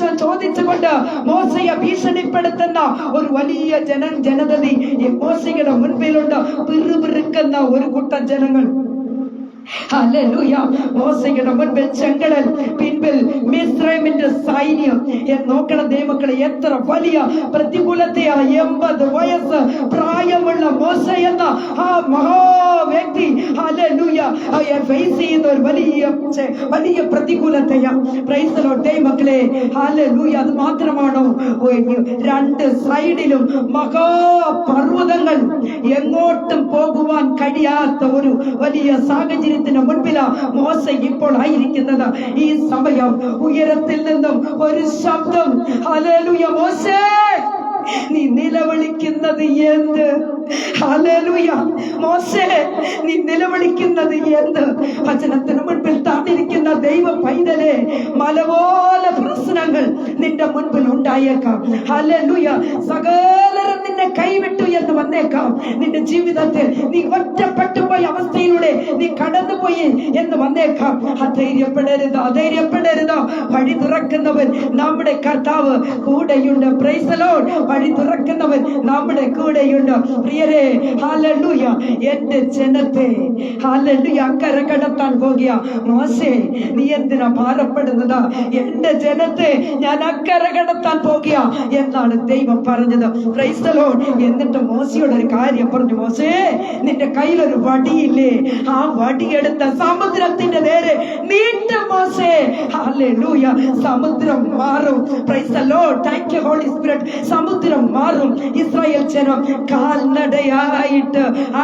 പ്രാവശ്യം ചോദിച്ചുകൊണ്ട് മോശയെ ഭീഷണിപ്പെടുത്തുന്ന ഒരു വലിയ ജനതതി മോശയുടെ മുൻപിലുണ്ട്. പിറുപിറുക്കുന്ന ഒരു കൂട്ടം ജനങ്ങൾ. ഹല്ലേലൂയ. മോശയുടെ മുൻപിൽ ചെങ്കടൽ, പിൻപിൽ മിസ്രൈമിന്റെ സൈന്യം. നോക്കണം ദൈവമക്കളെ, എത്ര വലിയ പ്രതികൂലത്തെയാ 80 വയസ്സ് പ്രായമുള്ള മോശ എന്ന ആ മഹാവ്യക്തി ഹല്ലേലൂയ ഫേസ് ചെയ്യുന്ന ഒരു വലിയ പ്രതികൂലത്തെയാ. പ്രൈസ് ദി ലോർഡ് ദൈവമക്കളെ. ഹല്ലേലൂയ. അത് മാത്രമാണോ, രണ്ട് സൈഡിലും മഹാപർവ്വതങ്ങൾ, എങ്ങോട്ടും പോകുവാൻ കഴിയാത്ത ഒരു വലിയ സാഹചര്യത്തിന് മുൻപിലാ മോശ ഇപ്പോൾ ആയിരിക്കുന്നത്. ഈ സമയം ഉയരത്തിൽ നിന്നും ഒരു ശബ്ദം, ഹല്ലേലൂയ, മോശേ നീ നിലവിളിക്കുന്നത് എന്ത്? ഹല്ലേലൂയ. മോശേ നീ നിലവിളിക്കുന്നത് എന്ത്? വചനത്തിന് മുൻപിൽ താണ്ടിരിക്കുന്ന ദൈവ പൈതലേ, മലപോലെ പ്രശ്നങ്ങൾ നിന്റെ മുൻപിൽ ഉണ്ടായേക്കാം. ഹല്ലേലൂയ. സകലരും നിന്നെ കൈവിട്ടു എന്ന് വന്നേക്കാം. നിന്റെ ജീവിതത്തിൽ നീ ഒറ്റപ്പെട്ടു പോയ അവസ്ഥയിലൂടെ നീ കടന്നുപോയി എന്ന് വന്നേക്കാം. അധൈര്യപ്പെടരുത്, അധൈര്യപ്പെടരുത്. വഴി തുറക്കുന്നവൻ നമ്മുടെ കർത്താവ് കൂടെയുണ്ട്. Price the Lord. വഴി തുറക്കുന്നവൻ നമ്മുടെ കൂടെയുണ്ട്. പ്രിയരേ, ഹല്ലേലൂയ. എന്റെ ജനത്തെ ഹല്ലേലൂയ അക്കരെ കടത്താൻ പോകുക. മോശേ നീ എന്തിനാ ഭാരപ്പെടുന്നത്? എന്റെ ജനത്തെ ഞാൻ അക്കരെ കടത്താൻ പോകുക എന്നാണ് ദൈവം പറഞ്ഞത്. Price the Lord. എന്നിട്ട് മോശയോട് ഒരു കാര്യം പറഞ്ഞു. മോശേ നിന്റെ കയ്യിലൊരു വടിയില്ലേ? ആ വടിയെടുത്ത സമുദ്രത്തിന്റെ നേരെ നീട്ട മോശേ. ഹല്ലേലൂയ. സമുദ്രം മാറും. Praise the Lord. Thank you Holy Spirit. സമുദ്രം മാറും. ഇസ്രായേൽ ജനം കാൽനടയായിട്ട് ആ